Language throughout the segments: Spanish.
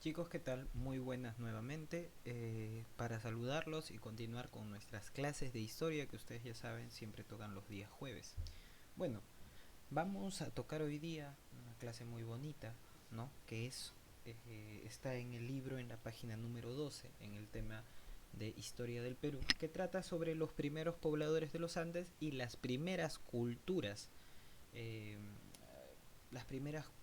Chicos, ¿qué tal? Muy buenas nuevamente. Para saludarlos y continuar con nuestras clases de historia que ustedes ya saben siempre tocan los días jueves. Bueno, vamos a tocar hoy día una clase muy bonita, ¿no? Está en el libro en la página número 12 en el tema de historia del Perú, que trata sobre los primeros pobladores de los Andes y eh, las primeras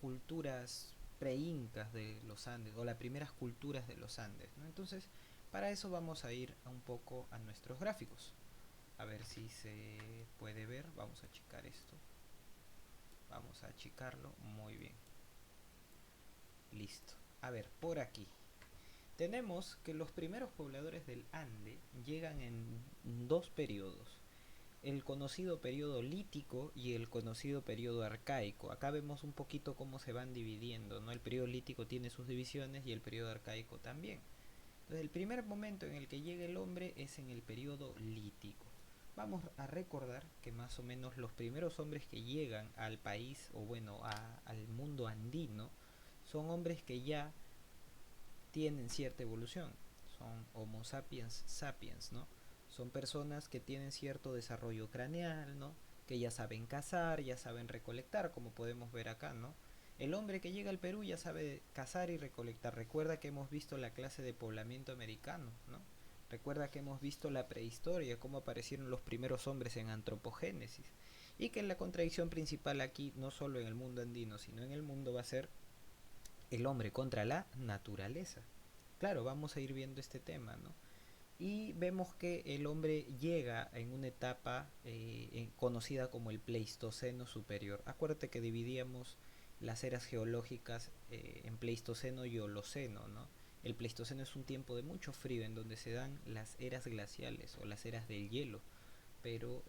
culturas pre-incas de los Andes o las primeras culturas de los Andes, ¿no? Entonces, para eso vamos a ir un poco a nuestros gráficos. A ver si se puede ver. Vamos a achicar esto. Vamos a achicarlo. Muy bien. Listo. A ver, por aquí. Tenemos que los primeros pobladores del Ande llegan en dos periodos: el conocido periodo lítico y el conocido periodo arcaico. Acá vemos un poquito cómo se van dividiendo, ¿no? El periodo lítico tiene sus divisiones y el periodo arcaico también. Entonces, el primer momento en el que llega el hombre es en el periodo lítico. Vamos a recordar que más o menos los primeros hombres que llegan al país, o bueno, al mundo andino, son hombres que ya tienen cierta evolución. Son Homo sapiens sapiens, ¿no? Son personas que tienen cierto desarrollo craneal, ¿no? Que ya saben cazar, ya saben recolectar, como podemos ver acá, ¿no? El hombre que llega al Perú ya sabe cazar y recolectar. Recuerda que hemos visto la clase de poblamiento americano, ¿no? Recuerda que hemos visto la prehistoria, cómo aparecieron los primeros hombres en antropogénesis. Y que la contradicción principal aquí, no solo en el mundo andino, sino en el mundo, va a ser el hombre contra la naturaleza. Claro, vamos a ir viendo este tema, ¿no? Y vemos que el hombre llega en una etapa conocida como el Pleistoceno superior. Acuérdate que dividíamos las eras geológicas en Pleistoceno y Holoceno, ¿no? El Pleistoceno es un tiempo de mucho frío en donde se dan las eras glaciales o las eras del hielo, pero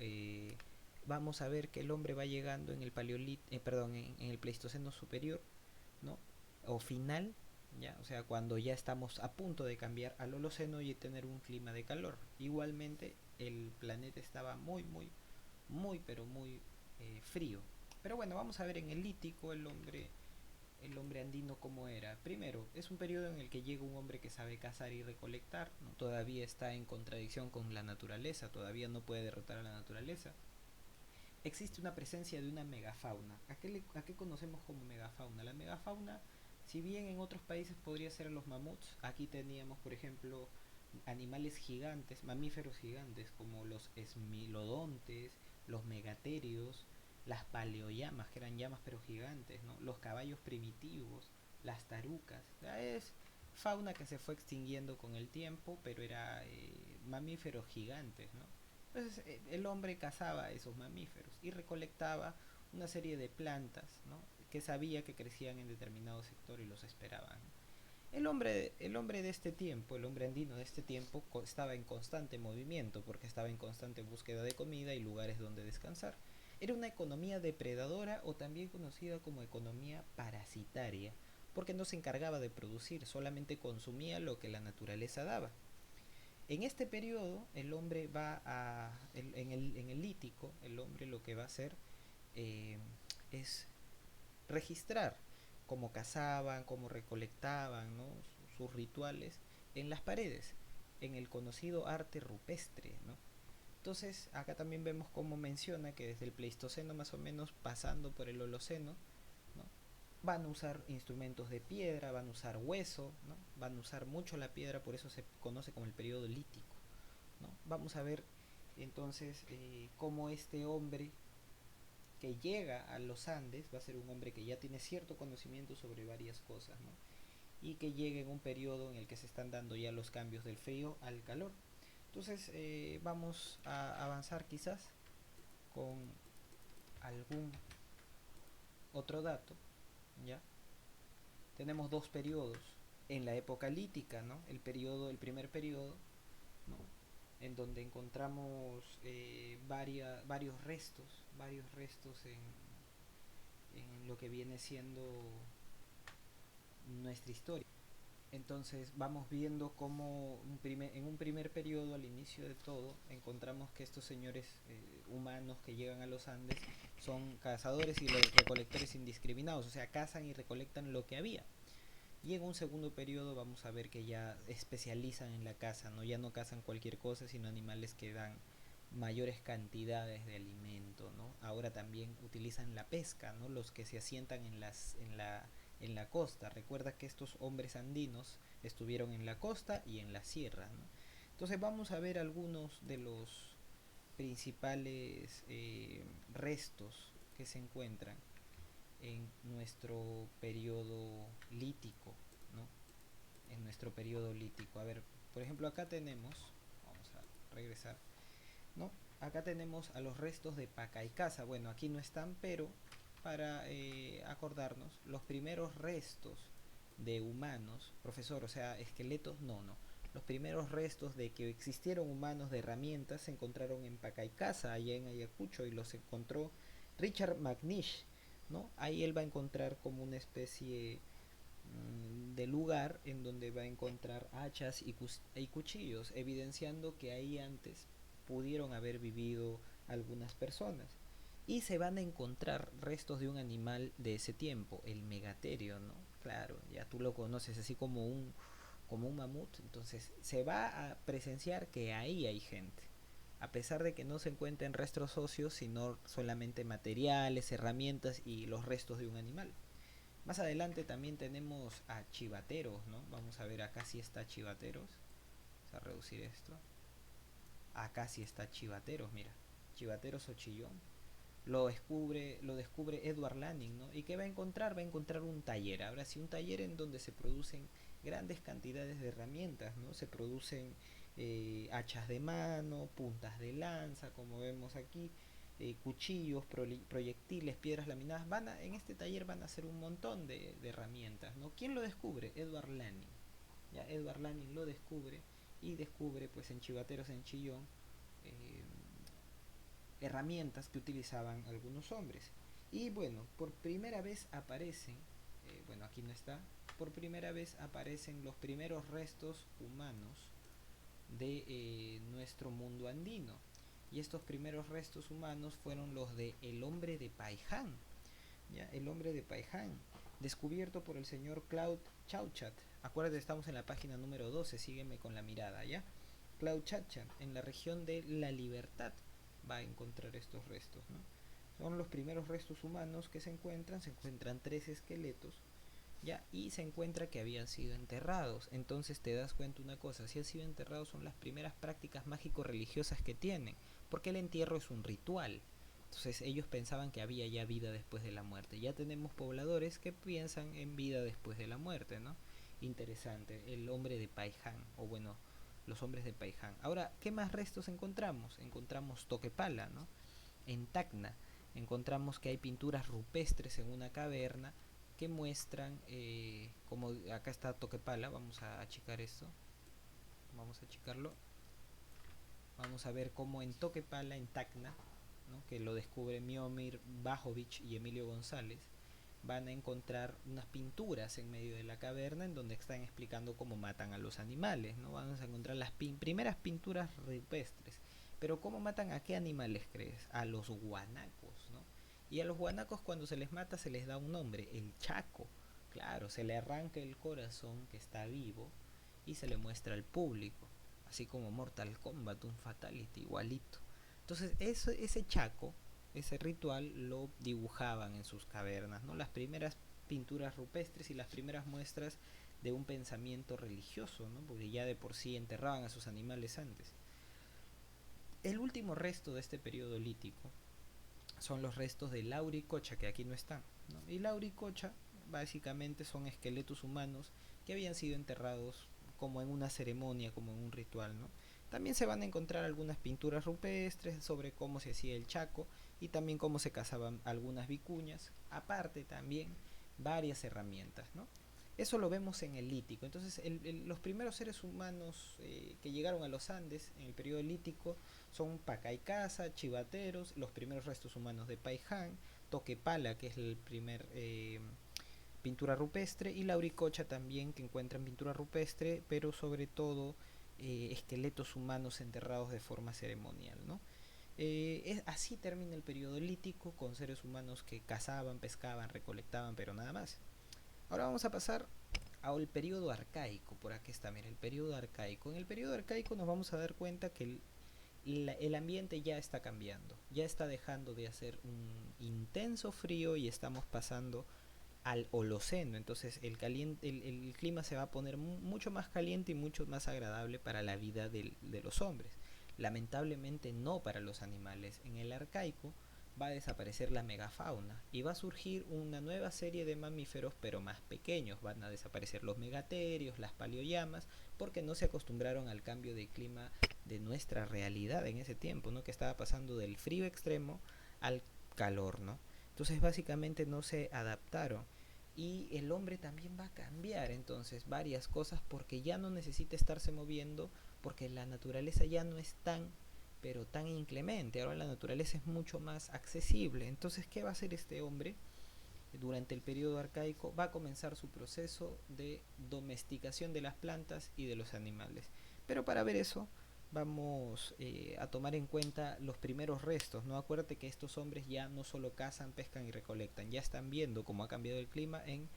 vamos a ver que el hombre va llegando en el en el Pleistoceno superior, ¿no? O final, ya, o sea, cuando ya estamos a punto de cambiar al Holoceno y tener un clima de calor. Igualmente, el planeta estaba pero muy frío. Pero bueno, vamos a ver en el lítico el hombre andino cómo era. Primero, es un periodo en el que llega un hombre que sabe cazar y recolectar, ¿no? Todavía está en contradicción con la naturaleza, todavía no puede derrotar a la naturaleza. Existe una presencia de una megafauna. ¿A qué conocemos como megafauna? La megafauna, si bien en otros países podría ser los mamuts, aquí teníamos, por ejemplo, animales gigantes, mamíferos gigantes, como los esmilodontes, los megaterios, las paleoyamas, que eran llamas pero gigantes, ¿no? Los caballos primitivos, las tarucas. O sea, es fauna que se fue extinguiendo con el tiempo, pero era mamíferos gigantes, ¿no? Entonces el hombre cazaba a esos mamíferos y recolectaba una serie de plantas, ¿no? Que sabía que crecían en determinado sector y los esperaban. El hombre de este tiempo, el hombre andino de este tiempo, estaba en constante movimiento porque estaba en constante búsqueda de comida y lugares donde descansar. Era una economía depredadora o también conocida como economía parasitaria, porque no se encargaba de producir, solamente consumía lo que la naturaleza daba. En este periodo, el hombre va en el lítico, el hombre lo que va a hacer eh, es registrar cómo cazaban, cómo recolectaban, ¿no? Sus rituales en las paredes, en el conocido arte rupestre, ¿no? Entonces, acá también vemos cómo menciona que desde el Pleistoceno más o menos pasando por el Holoceno, ¿no? Van a usar instrumentos de piedra, van a usar hueso, ¿no? Van a usar mucho la piedra, por eso se conoce como el periodo lítico, ¿no? Vamos a ver entonces cómo este hombre que llega a los Andes va a ser un hombre que ya tiene cierto conocimiento sobre varias cosas, ¿no? Y que llega en un periodo en el que se están dando ya los cambios del frío al calor. Entonces vamos a avanzar quizás con algún otro dato, ¿ya? Tenemos dos periodos en la época lítica, ¿no? El primer periodo, ¿no? En donde encontramos varios restos en lo que viene siendo nuestra historia. Entonces vamos viendo cómo en un primer periodo, al inicio de todo, encontramos que estos señores humanos que llegan a los Andes son cazadores y recolectores indiscriminados, o sea, cazan y recolectan lo que había. Y en un segundo periodo vamos a ver que ya especializan en la caza, ¿no? Ya no cazan cualquier cosa, sino animales que dan mayores cantidades de alimento, ¿no? Ahora también utilizan la pesca, ¿no? Los que se asientan en la costa. Recuerda que estos hombres andinos estuvieron en la costa y en la sierra, ¿no? Entonces vamos a ver algunos de los principales restos que se encuentran en nuestro periodo lítico, ¿no? En nuestro periodo lítico. A ver, por ejemplo, acá tenemos, vamos a regresar, ¿no? Acá tenemos a los restos de Pacaicasa. Bueno, aquí no están, pero para acordarnos, los primeros restos de humanos, profesor, o sea, esqueletos, no, no. Los primeros restos de que existieron humanos de herramientas se encontraron en Pacaicasa, allá en Ayacucho, y los encontró Richard McNish, ¿no? Ahí él va a encontrar como una especie de lugar en donde va a encontrar hachas y cuchillos, evidenciando que ahí antes pudieron haber vivido algunas personas. Y se van a encontrar restos de un animal de ese tiempo, el megaterio, ¿no? Claro, ya tú lo conoces así como un mamut, entonces se va a presenciar que ahí hay gente. A pesar de que no se encuentren restos óseos, sino solamente materiales, herramientas y los restos de un animal. Más adelante también tenemos a chivateros, ¿no? Vamos a ver, acá sí está chivateros. Vamos a reducir esto. Acá sí está chivateros, mira. Chivateros o chillón. Lo descubre Edward Lanning, ¿no? ¿Y qué va a encontrar? Va a encontrar un taller. Ahora sí, un taller en donde se producen grandes cantidades de herramientas, ¿no? Se producen hachas de mano, puntas de lanza, como vemos aquí, cuchillos, proyectiles, piedras laminadas. En este taller van a hacer un montón de herramientas, ¿no? ¿Quién lo descubre? Edward Lanning. Ya Edward Lanning lo descubre y descubre, pues en Chivateros en Chillón, eh, herramientas que utilizaban algunos hombres. Y bueno, por primera vez aparecen, bueno, aquí no está, por primera vez aparecen los primeros restos humanos de nuestro mundo andino. Y estos primeros restos humanos fueron los de el hombre de Paiján, ¿ya? El hombre de Paiján, descubierto por el señor Claude Chauchat. Acuérdate, estamos en la página número 12, sígueme con la mirada, ¿ya? Claude Chauchat, en la región de La Libertad, va a encontrar estos restos, ¿no? Son los primeros restos humanos que se encuentran tres esqueletos, ya, y se encuentra que habían sido enterrados. Entonces te das cuenta una cosa, si han sido enterrados son las primeras prácticas mágico-religiosas que tienen, porque el entierro es un ritual. Entonces ellos pensaban que había ya vida después de la muerte. Ya tenemos pobladores que piensan en vida después de la muerte, ¿no? Interesante, el hombre de Paiján, o bueno, los hombres de Paiján. Ahora, ¿qué más restos encontramos? Encontramos Toquepala, ¿no? En Tacna encontramos que hay pinturas rupestres en una caverna que muestran, como acá está Toquepala, vamos a achicar esto, vamos a achicarlo, vamos a ver cómo en Toquepala, en Tacna, ¿no? Que lo descubre Miomir Bajovic y Emilio González, van a encontrar unas pinturas en medio de la caverna en donde están explicando cómo matan a los animales, ¿no? Vamos a encontrar las primeras pinturas rupestres. Pero ¿cómo matan a qué animales crees? A los guanacos, ¿no? Y a los guanacos cuando se les mata se les da un nombre, el chaco. Claro, se le arranca el corazón que está vivo y se le muestra al público. Así como Mortal Kombat, un fatality igualito. Entonces ese chaco, ese ritual lo dibujaban en sus cavernas, ¿no? Las primeras pinturas rupestres y las primeras muestras de un pensamiento religioso, ¿no? Porque ya de por sí enterraban a sus animales antes. El último resto de este periodo lítico son los restos de Lauricocha, que aquí no están, ¿no? Y Lauricocha básicamente son esqueletos humanos que habían sido enterrados como en una ceremonia, como en un ritual, ¿no? También se van a encontrar algunas pinturas rupestres sobre cómo se hacía el chaco y también cómo se cazaban algunas vicuñas, aparte también varias herramientas, ¿no? Eso lo vemos en el lítico. Entonces, los primeros seres humanos que llegaron a los Andes en el periodo lítico son Pacaicasa, Chivateros, los primeros restos humanos de Paiján, Toquepala, que es el primer pintura rupestre, y Lauricocha también, que encuentran pintura rupestre, pero sobre todo esqueletos humanos enterrados de forma ceremonial, ¿no? Así termina el periodo lítico, con seres humanos que cazaban, pescaban, recolectaban, pero nada más. Ahora vamos a pasar Ahora el periodo arcaico, por aquí está, mira, el periodo arcaico. En el periodo arcaico nos vamos a dar cuenta que el ambiente ya está cambiando, ya está dejando de hacer un intenso frío y estamos pasando al Holoceno. Entonces el clima se va a poner mucho más caliente y mucho más agradable para la vida de los hombres. Lamentablemente no para los animales. En el arcaico va a desaparecer la megafauna y va a surgir una nueva serie de mamíferos pero más pequeños. Van a desaparecer los megaterios, las paleoyamas, porque no se acostumbraron al cambio de clima de nuestra realidad en ese tiempo, ¿no? Que estaba pasando del frío extremo al calor, ¿no? Entonces básicamente no se adaptaron. Y el hombre también va a cambiar entonces varias cosas porque ya no necesita estarse moviendo, porque la naturaleza ya no es tan, pero tan inclemente. Ahora la naturaleza es mucho más accesible. Entonces, ¿qué va a hacer este hombre? Durante el periodo arcaico va a comenzar su proceso de domesticación de las plantas y de los animales. Pero para ver eso vamos a tomar en cuenta los primeros restos. No, acuérdate que estos hombres ya no solo cazan, pescan y recolectan, ya están viendo cómo ha cambiado el clima en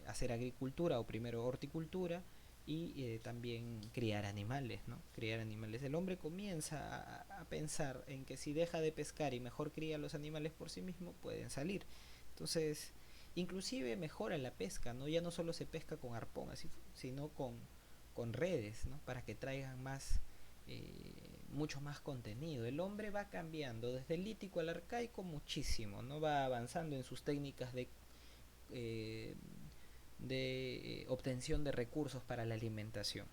hacer agricultura o primero horticultura y también criar animales, ¿no? Criar animales. El hombre comienza a pensar en que si deja de pescar y mejor cría los animales por sí mismo, pueden salir. Entonces, inclusive mejora la pesca, ¿no? Ya no solo se pesca con arpón, así, sino con redes, ¿no? Para que traigan más, mucho más contenido. El hombre va cambiando desde el lítico al arcaico muchísimo, ¿no? Va avanzando en sus técnicas eh, de obtención de recursos para la alimentación.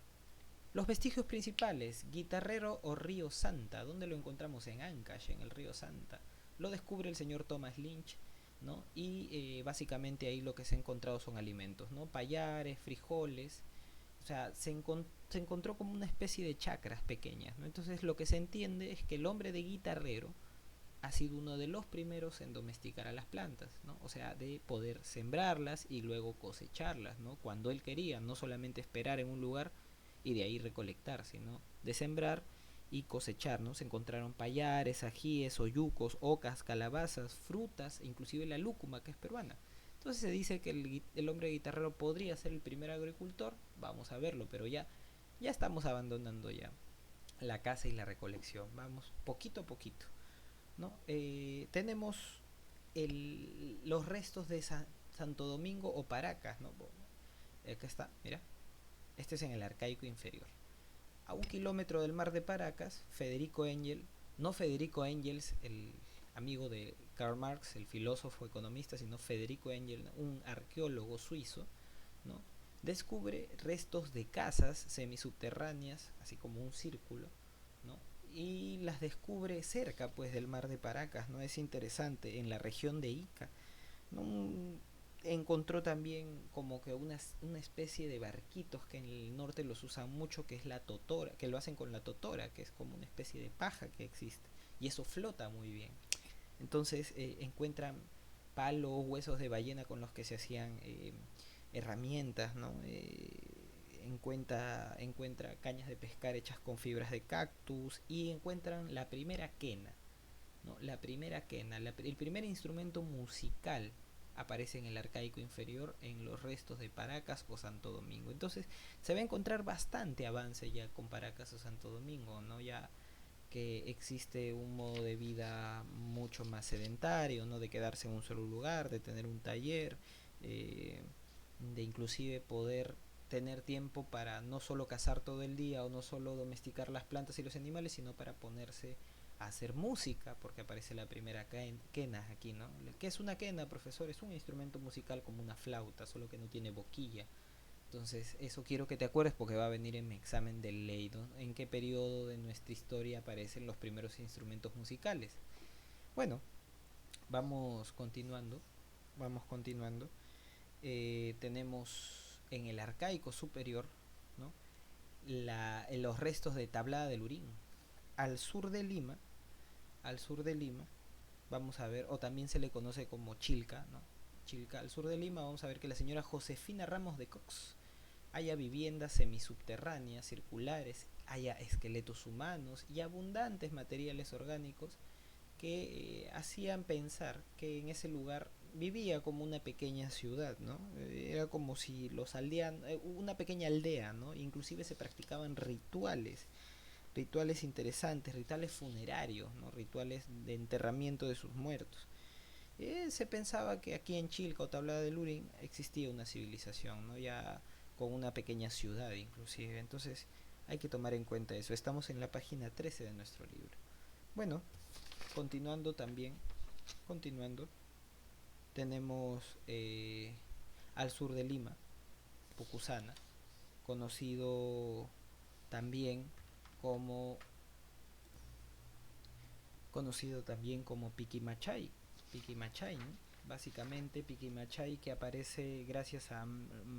Los vestigios principales, Guitarrero o Río Santa, ¿dónde lo encontramos? En Ancash, en el Río Santa. Lo descubre el señor Thomas Lynch, ¿no? Y básicamente ahí lo que se ha encontrado son alimentos, ¿no? Payares, frijoles, o sea, se encontró como una especie de chacras pequeñas, ¿no? Entonces lo que se entiende es que el hombre de Guitarrero ha sido uno de los primeros en domesticar a las plantas, ¿no? O sea, de poder sembrarlas y luego cosecharlas, ¿no? Cuando él quería, no solamente esperar en un lugar y de ahí recolectar, sino de sembrar y cosechar, ¿no? Se encontraron payares, ajíes, oyucos, ocas, calabazas, frutas, e inclusive la lúcuma, que es peruana. Entonces se dice que el hombre guitarrero podría ser el primer agricultor, vamos a verlo, pero ya estamos abandonando ya la caza y la recolección, vamos poquito a poquito. ¿No? Tenemos los restos de Santo Domingo o Paracas, ¿no? Acá está, mira, este es en el arcaico inferior. A 1 kilómetro del mar de Paracas, Federico Engel, no Federico Engels, el amigo de Karl Marx, el filósofo economista, sino Federico Engel, un arqueólogo suizo, ¿no? Descubre restos de casas semisubterráneas, así como un círculo, ¿no? Y las descubre cerca, pues, del mar de Paracas, ¿no? Es interesante, en la región de Ica, ¿no? Encontró también como que una especie de barquitos que en el norte los usan mucho, que es la totora, que lo hacen con la totora, que es como una especie de paja que existe, y eso flota muy bien. Entonces encuentran palos, huesos de ballena con los que se hacían herramientas, ¿no? Encuentra cañas de pescar hechas con fibras de cactus y encuentran la primera quena, ¿no? La primera quena, el primer instrumento musical aparece en el arcaico inferior en los restos de Paracas o Santo Domingo. Entonces se va a encontrar bastante avance ya con Paracas o Santo Domingo, ¿no? Ya que existe un modo de vida mucho más sedentario, ¿no? De quedarse en un solo lugar, de tener un taller, eh, de inclusive poder tener tiempo para no solo cazar todo el día o no solo domesticar las plantas y los animales, sino para ponerse a hacer música, porque aparece la primera quena aquí, ¿no? ¿Qué es una quena, profesor? Es un instrumento musical como una flauta, solo que no tiene boquilla. Entonces, eso quiero que te acuerdes porque va a venir en mi examen de ley, ¿no? ¿En qué periodo de nuestra historia aparecen los primeros instrumentos musicales? Bueno, vamos continuando. Vamos continuando. Tenemos en el arcaico superior, ¿no? Los restos de Tablada del Urín. Al sur de Lima, al sur de Lima, vamos a ver, o también se le conoce como Chilca, ¿no? Chilca, al sur de Lima, vamos a ver que la señora Josefina Ramos de Cox haya viviendas semisubterráneas, circulares, haya esqueletos humanos y abundantes materiales orgánicos que hacían pensar que en ese lugar vivía como una pequeña ciudad, ¿no? Era como si los aldeanos, una pequeña aldea, ¿no? Inclusive se practicaban rituales, rituales interesantes, rituales funerarios, ¿no? Rituales de enterramiento de sus muertos. Se pensaba que aquí en Chilca o Tablada de Lurin existía una civilización, ¿no? Ya con una pequeña ciudad inclusive. Entonces hay que tomar en cuenta eso. Estamos en la página 13 de nuestro libro. Bueno, continuando también, continuando, tenemos al sur de Lima, Pucusana, conocido también como Piquimachay. Piquimachay, ¿no? Básicamente Piquimachay, que aparece gracias a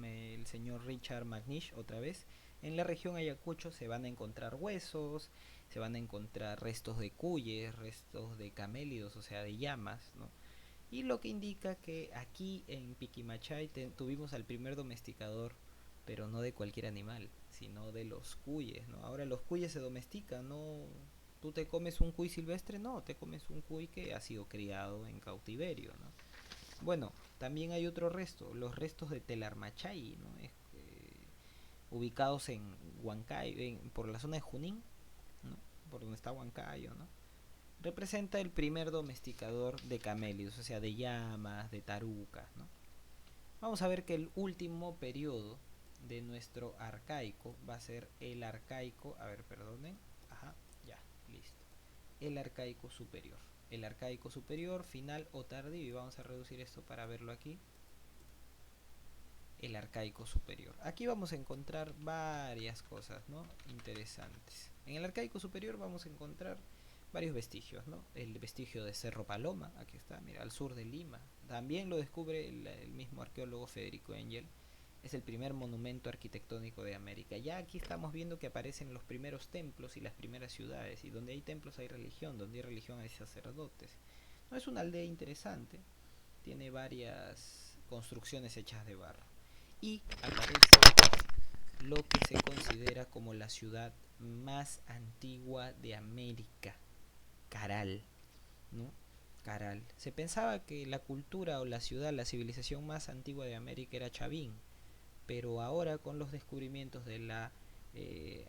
el señor Richard McNish otra vez. En la región Ayacucho se van a encontrar huesos, se van a encontrar restos de cuyes, restos de camélidos, o sea, de llamas, ¿no? Y lo que indica que aquí en Piquimachay tuvimos al primer domesticador, pero no de cualquier animal, sino de los cuyes, ¿no? Ahora los cuyes se domestican, ¿no? Tú te comes un cuy silvestre, no, te comes un cuy que ha sido criado en cautiverio, ¿no? Bueno, también hay otro resto, los restos de Telarmachay, ¿no? Ubicados en Huancayo, por la zona de Junín, ¿no? Por donde está Huancayo, ¿no? Representa el primer domesticador de camélidos, o sea, de llamas, de tarucas, ¿no? Vamos a ver que el último periodo de nuestro arcaico va a ser el arcaico, a ver, perdonen, ajá, ya, listo. El arcaico superior. El arcaico superior, final o tardío, y vamos a reducir esto para verlo aquí. El arcaico superior. Aquí vamos a encontrar varias cosas, ¿no? Interesantes. En el arcaico superior vamos a encontrar varios vestigios, ¿no? El vestigio de Cerro Paloma, aquí está, mira, al sur de Lima. También lo descubre el mismo arqueólogo Federico Engel. Es el primer monumento arquitectónico de América. Ya aquí estamos viendo que aparecen los primeros templos y las primeras ciudades. Y donde hay templos hay religión, donde hay religión hay sacerdotes. No, es una aldea interesante. Tiene varias construcciones hechas de barro. Y aparece lo que se considera como la ciudad más antigua de América, Caral, ¿no? Caral. Se pensaba que la cultura o la ciudad, la civilización más antigua de América era Chavín, pero ahora con los descubrimientos de la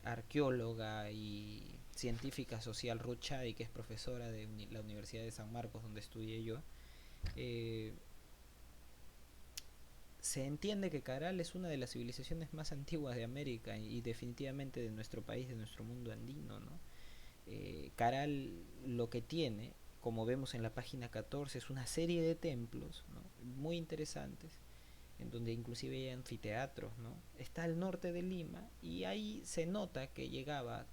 arqueóloga y científica social Ruth Chadi, que es profesora de la Universidad de San Marcos, donde estudié yo, eh, se entiende que Caral es una de las civilizaciones más antiguas de América y definitivamente de nuestro país, de nuestro mundo andino, ¿no? Caral lo que tiene, como vemos en la página 14, es una serie de templos, ¿no? Muy interesantes, en donde inclusive hay anfiteatros, ¿no? Está al norte de Lima y ahí se nota que llegaba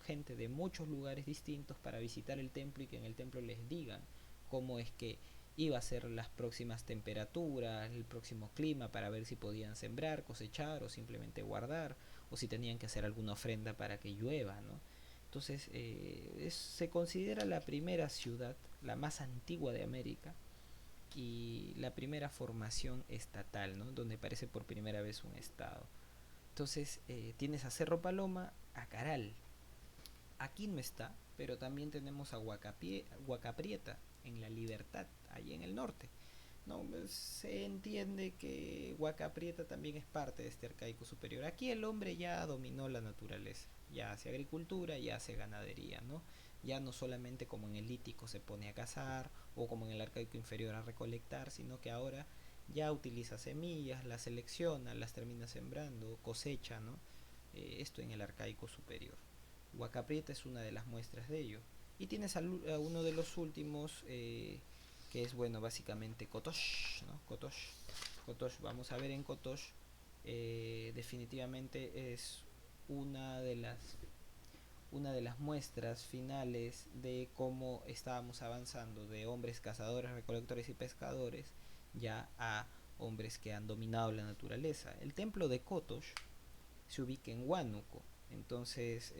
gente de muchos lugares distintos para visitar el templo y que en el templo les digan cómo es que iba a ser las próximas temperaturas, el próximo clima, para ver si podían sembrar, cosechar o simplemente guardar, o si tenían que hacer alguna ofrenda para que llueva, ¿no? Entonces se considera la primera ciudad, la más antigua de América, y la primera formación estatal, ¿no? Donde aparece por primera vez un estado. Entonces tienes a Cerro Paloma, a Caral. Aquí no está, pero también tenemos a Huacaprieta en La Libertad, ahí en el norte. No, pues, se entiende que Huacaprieta también es parte de este arcaico superior. Aquí el hombre ya dominó la naturaleza, ya hace agricultura, ya hace ganadería, ¿no? Ya no solamente como en el lítico se pone a cazar o como en el arcaico inferior a recolectar, sino que ahora ya utiliza semillas, las selecciona, las termina sembrando, cosecha, ¿no? Esto en el arcaico superior. Huacaprieta es una de las muestras de ello. Y tienes a uno de los últimos, que es, bueno, básicamente Kotosh, ¿no? Kotosh. Kotosh, vamos a ver en Kotosh, definitivamente es una de las una de las muestras finales de cómo estábamos avanzando de hombres cazadores, recolectores y pescadores ya a hombres que han dominado la naturaleza. El templo de Kotosh se ubica en Huánuco. Entonces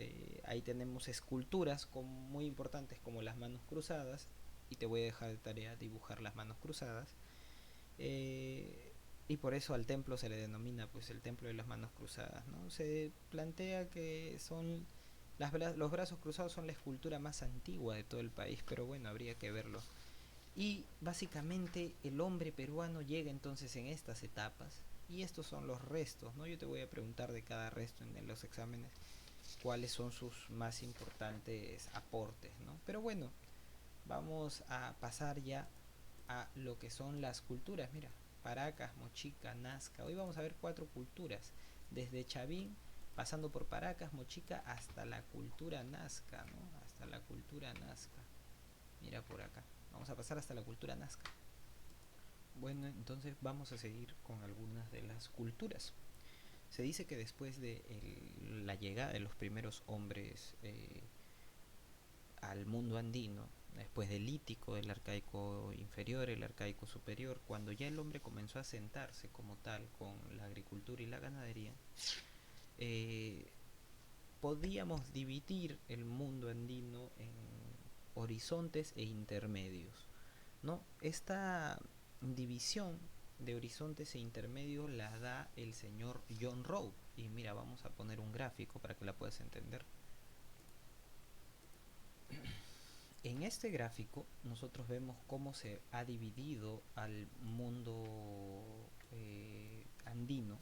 ahí tenemos esculturas muy importantes como las manos cruzadas, y te voy a dejar de tarea dibujar las manos cruzadas. Y por eso al templo se le denomina pues el templo de las manos cruzadas, ¿no? Se plantea que son los brazos cruzados son la escultura más antigua de todo el país, pero bueno, habría que verlo. Y básicamente el hombre peruano llega entonces en estas etapas y estos son los restos, ¿no? Yo te voy a preguntar de cada resto en los exámenes cuáles son sus más importantes aportes, ¿no? Pero bueno, vamos a pasar ya a lo que son las culturas. Mira, Paracas, Mochica, Nazca. Hoy vamos a ver 4 culturas, desde Chavín, pasando por Paracas, Mochica, hasta la cultura Nazca, ¿no? Hasta la cultura Nazca. Mira por acá. Vamos a pasar hasta la cultura Nazca. Bueno, entonces vamos a seguir con algunas de las culturas. Se dice que después de la llegada de los primeros hombres al mundo andino, después del lítico, del arcaico inferior, el arcaico superior, cuando ya el hombre comenzó a sentarse como tal con la agricultura y la ganadería, eh, podíamos dividir el mundo andino en horizontes e intermedios, ¿no? Esta división de horizontes e intermedios la da el señor John Rowe. Y mira, vamos a poner un gráfico para que la puedas entender. En este gráfico nosotros vemos cómo se ha dividido al mundo andino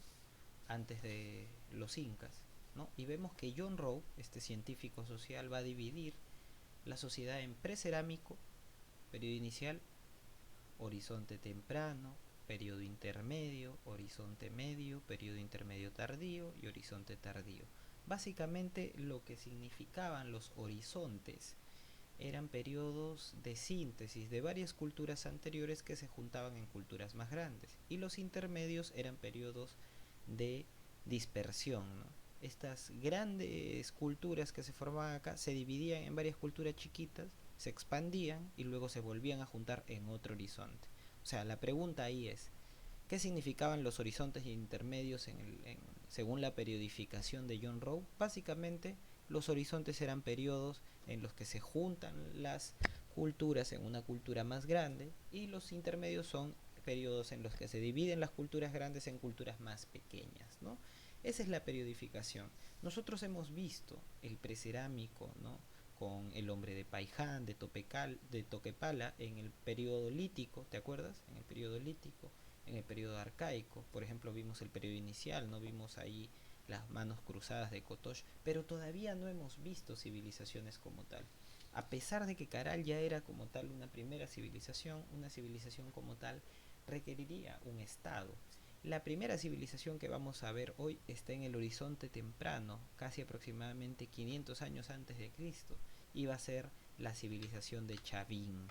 antes de los incas, ¿no? Y vemos que John Rowe, este científico social, va a dividir la sociedad en precerámico, periodo inicial, horizonte temprano, periodo intermedio, horizonte medio, periodo intermedio tardío y horizonte tardío. Básicamente lo que significaban los horizontes eran periodos de síntesis de varias culturas anteriores que se juntaban en culturas más grandes, y los intermedios eran periodos de dispersión, ¿no? Estas grandes culturas que se formaban acá se dividían en varias culturas chiquitas, se expandían y luego se volvían a juntar en otro horizonte. O sea, la pregunta ahí es, ¿qué significaban los horizontes intermedios según la periodificación de John Rowe? Básicamente, los horizontes eran periodos en los que se juntan las culturas en una cultura más grande, y los intermedios son periodos en los que se dividen las culturas grandes en culturas más pequeñas, ¿no? Esa es la periodificación. Nosotros hemos visto el precerámico, ¿no?, con el hombre de Paiján, de Toquepala, en el periodo lítico, ¿te acuerdas? En el periodo lítico, en el periodo arcaico, por ejemplo, vimos el periodo inicial, no vimos ahí las manos cruzadas de Kotosh, pero todavía no hemos visto civilizaciones como tal. A pesar de que Caral ya era como tal una primera civilización, una civilización como tal requeriría un estado. La primera civilización que vamos a ver hoy está en el horizonte temprano, casi aproximadamente 500 años antes de Cristo, y va a ser la civilización de Chavín.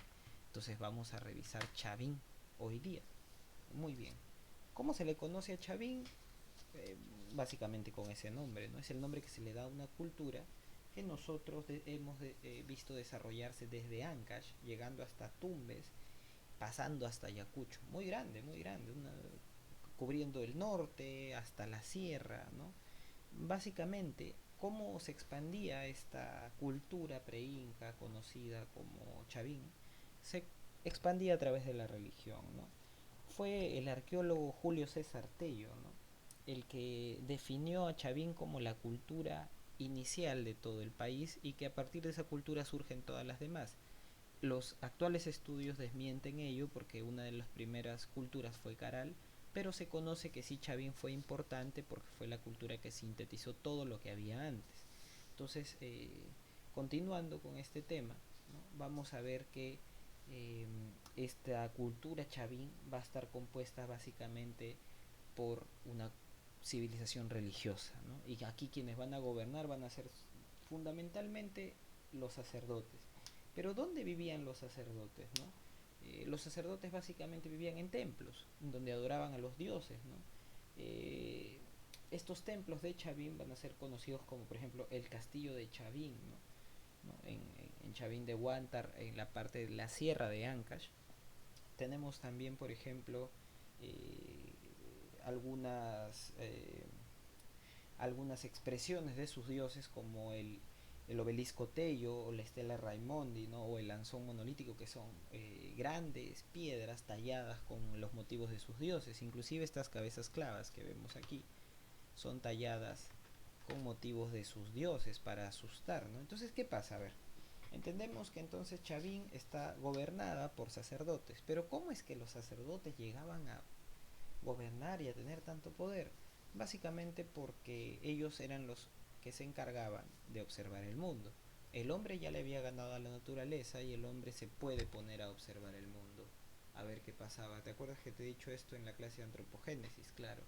Entonces vamos a revisar Chavín hoy día. Muy bien. ¿Cómo se le conoce a Chavín? Eh, Básicamente con ese nombre, ¿no? Es el nombre que se le da a una cultura que nosotros hemos visto desarrollarse desde Ancash, llegando hasta Tumbes, pasando hasta Ayacucho. Muy grande, cubriendo el norte hasta la sierra, ¿no? Básicamente, ¿cómo se expandía esta cultura pre-inca conocida como Chavín? Se expandía a través de la religión, ¿no? Fue el arqueólogo Julio César Tello, ¿no?, el que definió a Chavín como la cultura inicial de todo el país, y que a partir de esa cultura surgen todas las demás. Los actuales estudios desmienten ello porque una de las primeras culturas fue Caral, pero se conoce que sí, Chavín fue importante porque fue la cultura que sintetizó todo lo que había antes. Entonces, continuando con este tema, ¿no?, vamos a ver que eh, esta cultura Chavín va a estar compuesta básicamente por una civilización religiosa, ¿no? Y aquí quienes van a gobernar van a ser fundamentalmente los sacerdotes. Pero ¿dónde vivían los sacerdotes, no? Los sacerdotes básicamente vivían en templos, donde adoraban a los dioses, ¿no? Estos templos de Chavín van a ser conocidos como, por ejemplo, el castillo de Chavín, ¿no? En Chavín de Huántar, en la parte de la sierra de Ancash. Tenemos también, por ejemplo, eh, algunas, eh, algunas expresiones de sus dioses, como el obelisco Tello o la estela Raimondi, ¿no?, o el lanzón monolítico, que son grandes piedras talladas con los motivos de sus dioses. Inclusive estas cabezas clavas que vemos aquí son talladas con motivos de sus dioses para asustar, ¿no? Entonces, ¿qué pasa? A ver, Entendemos que entonces Chavín está gobernada por sacerdotes, pero ¿cómo es que los sacerdotes llegaban a gobernar y a tener tanto poder? Básicamente porque ellos eran los que se encargaban de observar el mundo. El hombre ya le había ganado a la naturaleza y el hombre se puede poner a observar el mundo, a ver qué pasaba. ¿Te acuerdas que te he dicho esto en la clase de antropogénesis? Claro.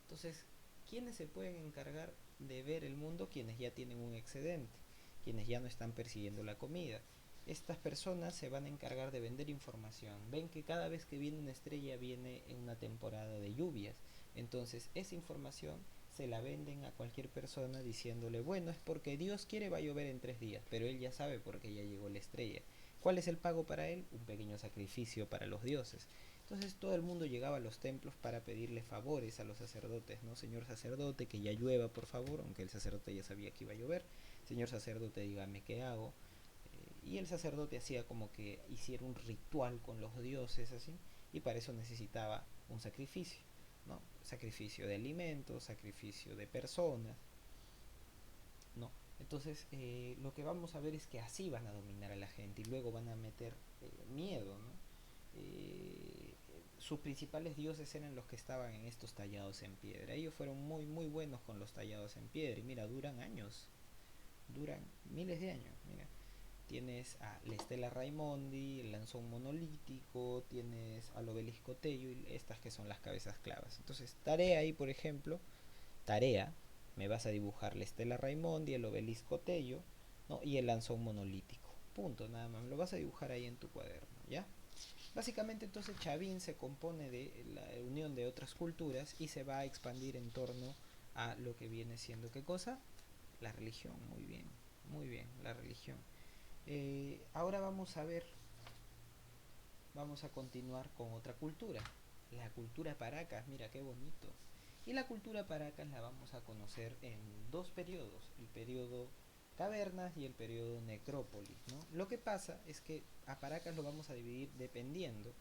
Entonces, ¿quiénes se pueden encargar de ver el mundo? Quienes ya tienen un excedente, quienes ya no están persiguiendo la comida. Estas personas se van a encargar de vender información. Ven que cada vez que viene una estrella viene en una temporada de lluvias. Entonces esa información se la venden a cualquier persona diciéndole, bueno, es porque Dios quiere va a llover en 3 días, pero él ya sabe porque ya llegó la estrella. ¿Cuál es el pago para él? Un pequeño sacrificio para los dioses. Entonces todo el mundo llegaba a los templos para pedirle favores a los sacerdotes, ¿no? Señor sacerdote, que ya llueva, por favor, aunque el sacerdote ya sabía que iba a llover. Señor sacerdote, dígame qué hago. Y el sacerdote hacía como que hiciera un ritual con los dioses, así, y para eso necesitaba un sacrificio, ¿no? Sacrificio de alimentos, sacrificio de personas, ¿no? Entonces, lo que vamos a ver es que así van a dominar a la gente y luego van a meter miedo, ¿no? Sus principales dioses eran los que estaban en estos tallados en piedra. Ellos fueron muy, muy buenos con los tallados en piedra y mira, duran años, duran miles de años, mira. Tienes a la Estela Raimondi, el lanzón monolítico, tienes al obelisco Tello y estas que son las cabezas clavas. Entonces, tarea ahí, por ejemplo, tarea, me vas a dibujar la Estela Raimondi, el obelisco Tello, ¿no? Y el lanzón monolítico. Punto, nada más. Lo vas a dibujar ahí en tu cuaderno, ¿ya? Básicamente entonces Chavín se compone de la unión de otras culturas y se va a expandir en torno a lo que viene siendo, ¿qué cosa? La religión, muy bien, la religión. Ahora vamos a ver, vamos a continuar con otra cultura, la cultura Paracas, mira qué bonito. Y la cultura Paracas la vamos a conocer en dos periodos, el periodo cavernas y el periodo necrópolis, ¿no? Lo que pasa es que a Paracas lo vamos a dividir dependiendo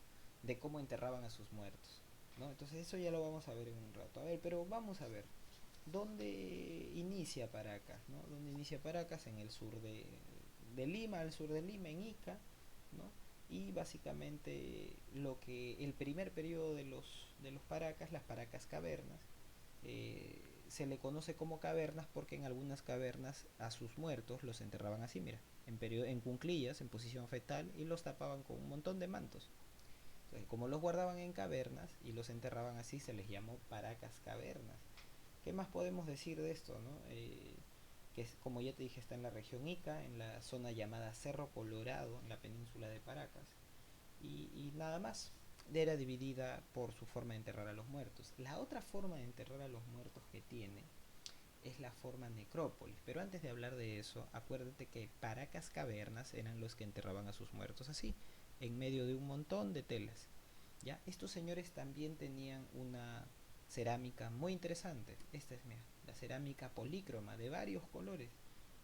de cómo enterraban a sus muertos, ¿no? Entonces eso ya lo vamos a ver en un rato. A ver, pero vamos a ver, ¿dónde inicia Paracas, ¿no? ¿Dónde inicia Paracas? En el sur de Lima, al sur de Lima, en Ica, ¿no? Y básicamente lo que el primer periodo de los Paracas, las Paracas cavernas, se le conoce como cavernas porque en algunas cavernas a sus muertos los enterraban así, mira, en cunclillas, en posición fetal, y los tapaban con un montón de mantos. Entonces, como los guardaban en cavernas y los enterraban así, se les llamó Paracas cavernas. ¿Qué más podemos decir de esto, no? Que es, como ya te dije, está en la región Ica, en la zona llamada Cerro Colorado, en la península de Paracas. Y nada más. Era dividida por su forma de enterrar a los muertos. La otra forma de enterrar a los muertos que tiene es la forma necrópolis. Pero antes de hablar de eso, acuérdate que Paracas Cavernas eran los que enterraban a sus muertos así, en medio de un montón de telas. ¿Ya? Estos señores también tenían una cerámica muy interesante. Esta es, mira, la cerámica polícroma de varios colores,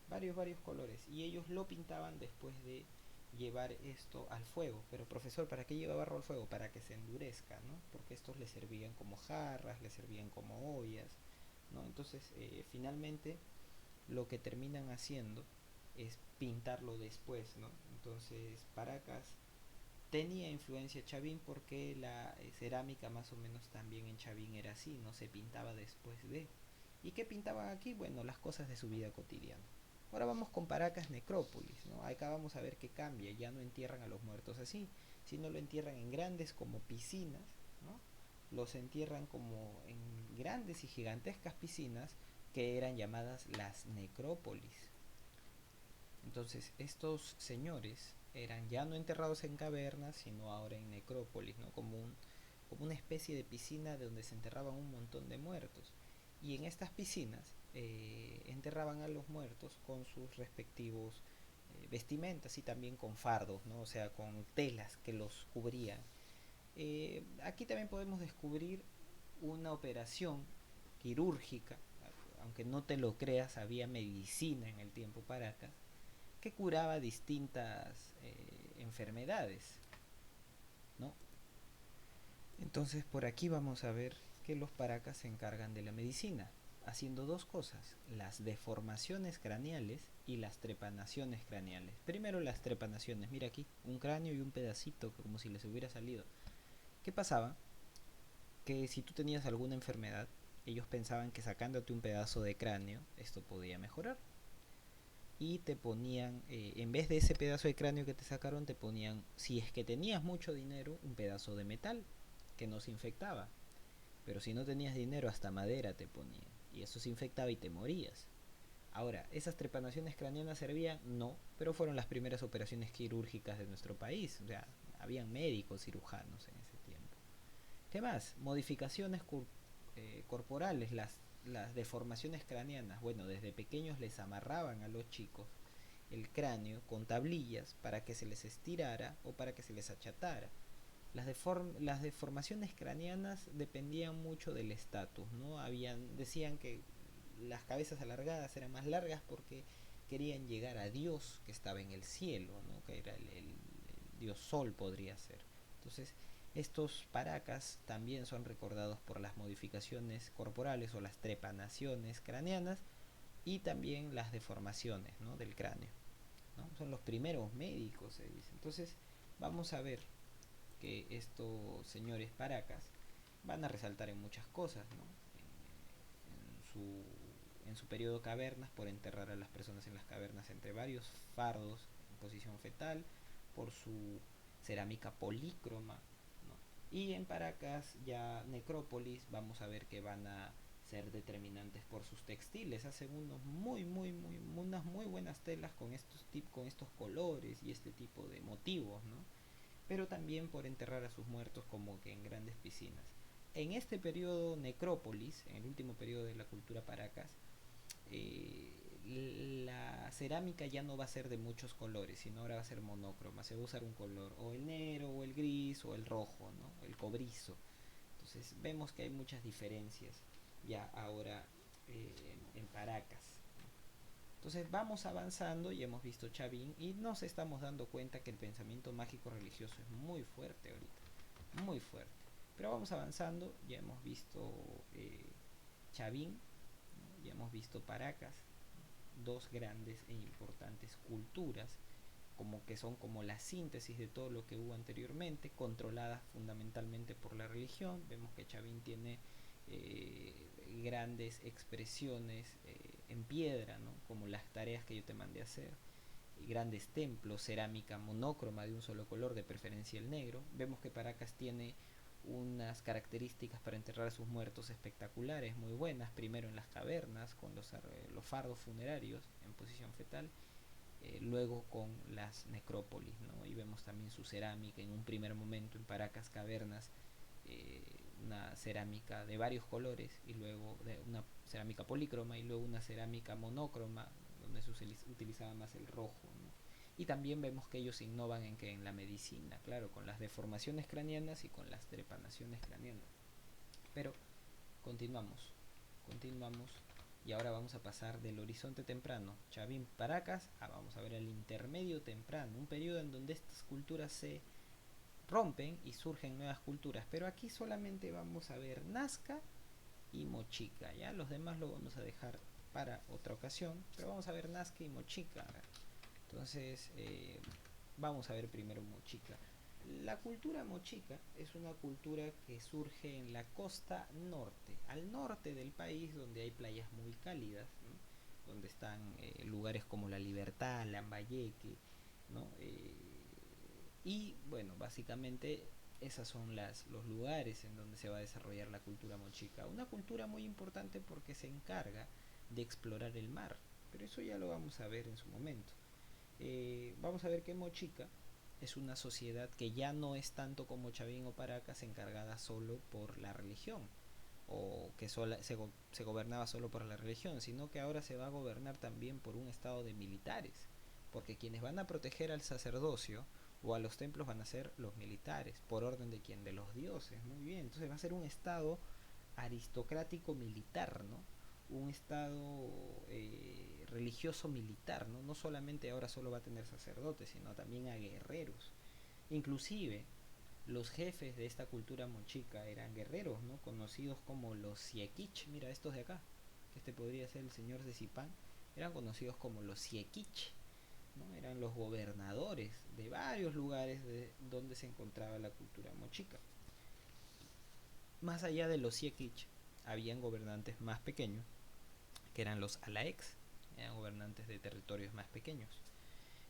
varios colores. Y ellos lo pintaban después de llevar esto al fuego. Pero profesor, ¿para qué lleva barro al fuego? Para que se endurezca, ¿no? Porque estos le servían como jarras, le servían como ollas, ¿no? Entonces, finalmente, lo que terminan haciendo es pintarlo después, ¿no? Entonces, Paracas tenía influencia Chavín porque la cerámica más o menos también en Chavín era así, no se pintaba después de. ¿Y qué pintaban aquí? Bueno, las cosas de su vida cotidiana. Ahora vamos con Paracas Necrópolis, ¿no? Acá vamos a ver que cambia, ya no entierran a los muertos así, sino lo entierran en grandes como piscinas, ¿no? Los entierran como en grandes y gigantescas piscinas que eran llamadas las necrópolis. Entonces, estos señores eran ya no enterrados en cavernas, sino ahora en necrópolis, ¿no? Como una especie de piscina de donde se enterraban un montón de muertos. Y en estas piscinas enterraban a los muertos con sus respectivos vestimentas y también con fardos, ¿no? O sea, con telas que los cubrían. Aquí también podemos descubrir una operación quirúrgica, aunque no te lo creas, había medicina en el tiempo Paracas, que curaba distintas enfermedades, ¿no? Entonces por aquí vamos a ver que los Paracas se encargan de la medicina. haciendo dos cosas, las deformaciones craneales y las trepanaciones craneales. Primero las trepanaciones, mira aquí, un cráneo y un pedacito como si les hubiera salido. ¿Qué pasaba? Que si tú tenías alguna enfermedad, ellos pensaban que sacándote un pedazo de cráneo, esto podía mejorar. Y te ponían, en vez de ese pedazo de cráneo que te sacaron, te ponían, si es que tenías mucho dinero, un pedazo de metal que no se infectaba. Pero si no tenías dinero, hasta madera te ponían. Y eso se infectaba y te morías. Ahora, ¿esas trepanaciones craneanas servían? No, pero fueron las primeras operaciones quirúrgicas de nuestro país. O sea, habían médicos cirujanos en ese tiempo. ¿Qué más? Modificaciones corporales, las deformaciones craneanas. Bueno, desde pequeños les amarraban a los chicos el cráneo con tablillas para que se les estirara o para que se les achatara. Las deformaciones craneanas dependían mucho del estatus, ¿no? Decían que las cabezas alargadas eran más largas porque querían llegar a Dios que estaba en el cielo, ¿no? Que era el Dios Sol, podría ser. Entonces, estos paracas también son recordados por las modificaciones corporales o las trepanaciones craneanas y también las deformaciones, ¿no? Del cráneo, ¿no? Son los primeros médicos, se dice. Entonces, vamos a ver que estos señores paracas van a resaltar en muchas cosas, ¿no? En su periodo cavernas, por enterrar a las personas en las cavernas entre varios fardos en posición fetal, por su cerámica polícroma, ¿no? Y en Paracas, ya necrópolis, vamos a ver que van a ser determinantes por sus textiles. Hacen unas muy buenas telas con estos colores y este tipo de motivos, ¿no? Pero también por enterrar a sus muertos como que en grandes piscinas. En este periodo necrópolis, en el último periodo de la cultura Paracas, la cerámica ya no va a ser de muchos colores, sino ahora va a ser monócroma. Se va a usar un color, o el negro, o el gris, o el rojo, ¿no? El cobrizo. Entonces vemos que hay muchas diferencias ya ahora en Paracas. Entonces vamos avanzando y hemos visto Chavín y nos estamos dando cuenta que el pensamiento mágico religioso es muy fuerte ahorita, muy fuerte. Pero vamos avanzando, ya hemos visto Chavín, ¿no? Ya hemos visto Paracas, ¿no? Dos grandes e importantes culturas, como que son como la síntesis de todo lo que hubo anteriormente, controladas fundamentalmente por la religión. Vemos que Chavín tiene grandes expresiones en piedra, ¿no? Como las tareas que yo te mandé a hacer, grandes templos, cerámica monócroma de un solo color, de preferencia el negro. Vemos que Paracas tiene unas características para enterrar a sus muertos espectaculares, muy buenas, primero en las cavernas, con los fardos funerarios en posición fetal, luego con las necrópolis, ¿no? Y vemos también su cerámica en un primer momento en Paracas cavernas, una cerámica de varios colores y luego una cerámica polícroma y luego una cerámica monócroma donde se utilizaba más el rojo, ¿no? Y también vemos que ellos innovan en la medicina, claro, con las deformaciones craneanas y con las trepanaciones craneanas. Pero continuamos, continuamos y ahora vamos a pasar del horizonte temprano, Chavín Paracas, a vamos a ver el intermedio temprano, un periodo en donde estas culturas se rompen y surgen nuevas culturas. Pero aquí solamente vamos a ver Nazca y Mochica, ya los demás lo vamos a dejar para otra ocasión, pero vamos a ver Nazca y Mochica. Entonces, vamos a ver primero Mochica. La cultura mochica es una cultura que surge en la costa norte, al norte del país, donde hay playas muy cálidas, ¿no? Donde están lugares como La Libertad, Lambayeque, ¿no? Y bueno, básicamente esos son los lugares en donde se va a desarrollar la cultura mochica. Una cultura muy importante porque se encarga de explorar el mar, pero eso ya lo vamos a ver en su momento. Vamos a ver que Mochica es una sociedad que ya no es tanto como Chavín o Paracas encargada solo por la religión o que se gobernaba solo por la religión, sino que ahora se va a gobernar también por un estado de militares, porque quienes van a proteger al sacerdocio o a los templos van a ser los militares, por orden de quién, de los dioses. Muy bien, entonces va a ser un estado aristocrático militar, ¿no? Un estado religioso militar, ¿no? No solamente ahora solo va a tener sacerdotes, sino también a guerreros. Inclusive los jefes de esta cultura mochica eran guerreros, ¿no? Conocidos como los Siequich, mira estos de acá, que este podría ser el señor de Zipán, eran conocidos como los Siequich, ¿no? Eran los gobernadores de varios lugares de donde se encontraba la cultura mochica. Más allá de los Siequich, habían gobernantes más pequeños, que eran los Alaex, eran gobernantes de territorios más pequeños.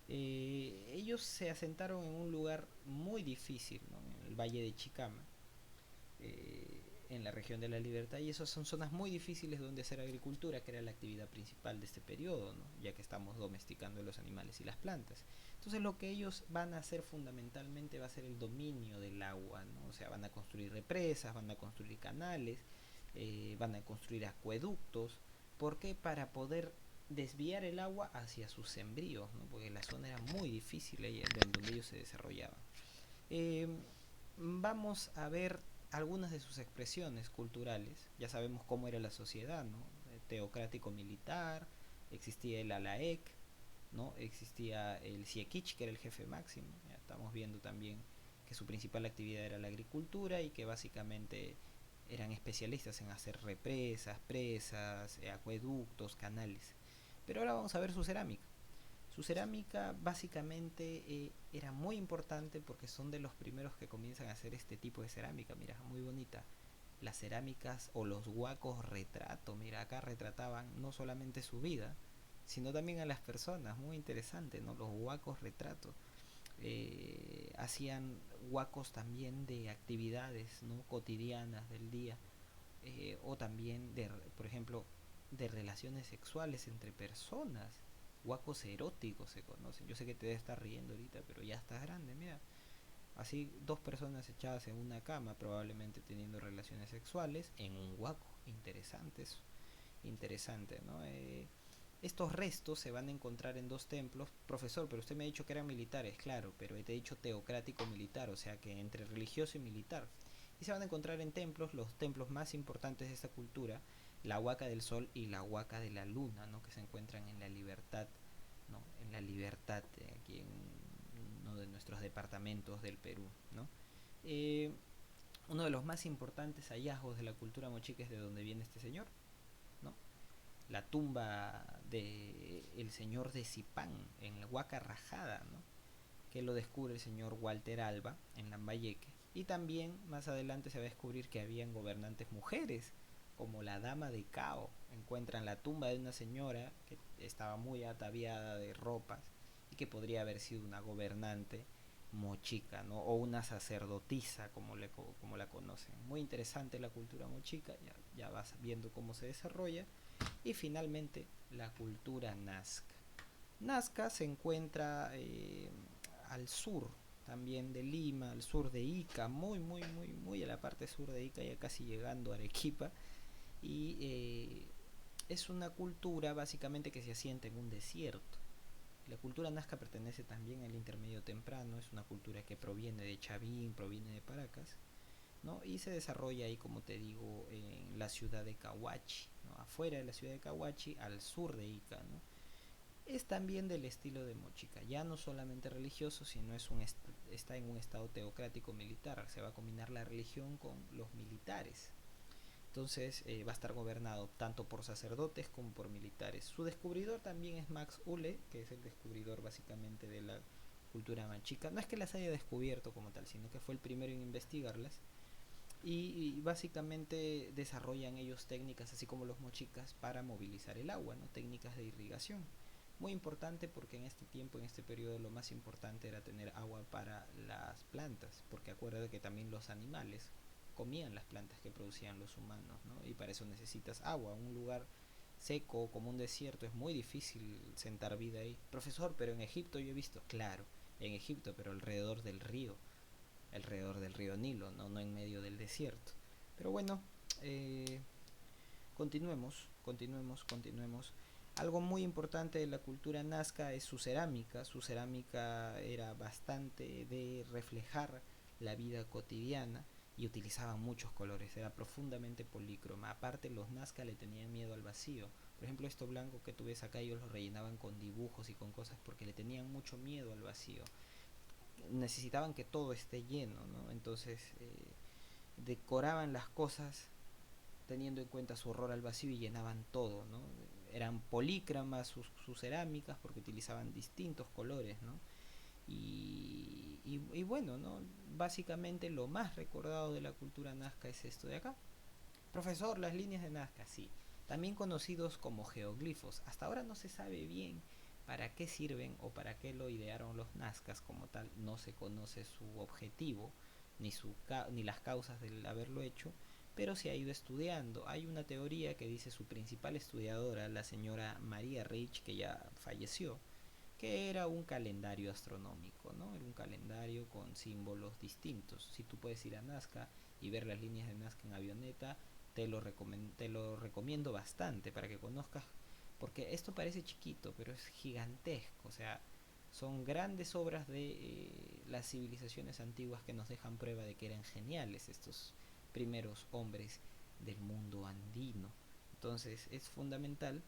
Ellos se asentaron en un lugar muy difícil, ¿no? En el Valle de Chicama, en la región de la Libertad, y esas son zonas muy difíciles donde hacer agricultura, que era la actividad principal de este periodo, ¿no? Ya que estamos domesticando los animales y las plantas. Entonces lo que ellos van a hacer fundamentalmente va a ser el dominio del agua, ¿no? O sea, van a construir represas, van a construir canales, van a construir acueductos. ¿Por qué? Para poder desviar el agua hacia sus sembríos, ¿no? Porque la zona era muy difícil en donde ellos se desarrollaban. Eh, Vamos a ver algunas de sus expresiones culturales. Ya sabemos cómo era la sociedad, ¿no? Teocrático militar, existía el Alaec, ¿no? Existía el Siequich, que era el jefe máximo. Ya estamos viendo también que su principal actividad era la agricultura y que básicamente eran especialistas en hacer represas, presas, acueductos, canales. Pero ahora vamos a ver su cerámica. Su cerámica básicamente era muy importante porque son de los primeros que comienzan a hacer este tipo de cerámica. Mira, muy bonita. Las cerámicas o los huacos retrato. Mira, acá retrataban no solamente su vida, sino también a las personas. Muy interesante, ¿no? Los huacos retrato. Hacían huacos también de actividades, ¿no? Cotidianas del día. O también de, por ejemplo, de relaciones sexuales entre personas. Huacos eróticos se conocen. Yo sé que te debe estar riendo ahorita, pero ya estás grande, mira. Así, dos personas echadas en una cama, probablemente teniendo relaciones sexuales, en un huaco. Interesante eso. Interesante, ¿no? Estos restos se van a encontrar en dos templos. Profesor, pero usted me ha dicho que eran militares, claro, pero te he dicho teocrático militar, o sea que entre religioso y militar. Y se van a encontrar en templos, los templos más importantes de esta cultura, la Huaca del Sol y la Huaca de la Luna, ¿no? Que se encuentran en la Libertad, ¿no? En la Libertad, aquí en uno de nuestros departamentos del Perú, ¿no? Eh, Uno de los más importantes hallazgos de la cultura mochica es de donde viene este señor, ¿no? La tumba de el señor de Zipán en la Huaca Rajada, ¿no? Que lo descubre el señor Walter Alba en Lambayeque. Y también más adelante se va a descubrir que habían gobernantes mujeres, como la dama de Cao. Encuentran la tumba de una señora que estaba muy ataviada de ropas y que podría haber sido una gobernante mochica, ¿no? O una sacerdotisa, como la conocen. Muy interesante la cultura mochica, ya vas viendo cómo se desarrolla. Y finalmente la cultura nazca. Nazca se encuentra al sur también de Lima, al sur de Ica, muy a la parte sur de Ica, ya casi llegando a Arequipa. Y es una cultura básicamente que se asienta en un desierto. La cultura nazca pertenece también al intermedio temprano, es una cultura que proviene de Chavín, proviene de Paracas, ¿no? Y se desarrolla ahí, como te digo, en la ciudad de Cahuachi, ¿no? Afuera de la ciudad de Cahuachi, al sur de Ica, ¿no? Es también del estilo de Mochica, ya no solamente religioso, sino está en un estado teocrático militar, se va a combinar la religión con los militares. Entonces va a estar gobernado tanto por sacerdotes como por militares. Su descubridor también es Max Ulle, que es el descubridor básicamente de la cultura machica. No es que las haya descubierto como tal, sino que fue el primero en investigarlas. Y básicamente desarrollan ellos técnicas, así como los mochicas, para movilizar el agua, ¿no? Técnicas de irrigación. Muy importante porque en este tiempo, en este periodo, lo más importante era tener agua para las plantas, porque acuérdate que también los animales comían las plantas que producían los humanos, ¿no? Y para eso necesitas agua. Un lugar seco como un desierto es muy difícil sentar vida ahí. Profesor, pero en Egipto yo he visto, claro, en Egipto, pero alrededor del río Nilo, no en medio del desierto. Pero bueno, eh, continuemos. Algo muy importante de la cultura nazca es su cerámica. Su cerámica era bastante de reflejar la vida cotidiana y utilizaban muchos colores, era profundamente polícroma. Aparte, los nazca le tenían miedo al vacío. Por ejemplo, esto blanco que tú ves acá, ellos lo rellenaban con dibujos y con cosas porque le tenían mucho miedo al vacío. Necesitaban que todo esté lleno, ¿no? Entonces decoraban las cosas teniendo en cuenta su horror al vacío y llenaban todo, ¿no? Eran polícramas sus cerámicas porque utilizaban distintos colores, ¿no? Y bueno, ¿no? Básicamente lo más recordado de la cultura nazca es esto de acá. Profesor, las líneas de Nazca, sí. También conocidos como geoglifos. Hasta ahora no se sabe bien para qué sirven o para qué lo idearon los nazcas como tal. No se conoce su objetivo ni las causas del haberlo hecho, pero se ha ido estudiando. Hay una teoría que dice su principal estudiadora, la señora María Reich, que ya falleció, que era un calendario astronómico, ¿no? Era un calendario con símbolos distintos. Si tú puedes ir a Nazca y ver las líneas de Nazca en avioneta, te lo recomiendo bastante para que conozcas, porque esto parece chiquito, pero es gigantesco, o sea, son grandes obras de las civilizaciones antiguas que nos dejan prueba de que eran geniales estos primeros hombres del mundo andino. Entonces es fundamental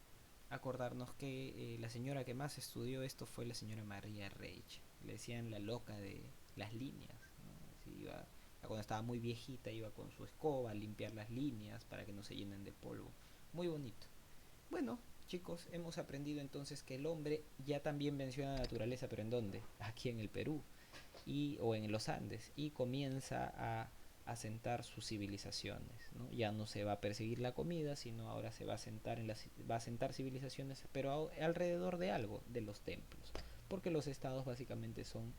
acordarnos que la señora que más estudió esto fue la señora María Reich. Le decían la loca de las líneas, ¿no? Sí, cuando estaba muy viejita iba con su escoba a limpiar las líneas para que no se llenen de polvo. Muy bonito. Bueno, chicos, hemos aprendido entonces que el hombre ya también venció a la naturaleza, pero ¿en dónde? Aquí en el Perú o en los Andes, y comienza a asentar sus civilizaciones, ¿no? Ya no se va a perseguir la comida, sino ahora se va a sentar va a asentar civilizaciones, pero alrededor de algo, de los templos, porque los estados básicamente son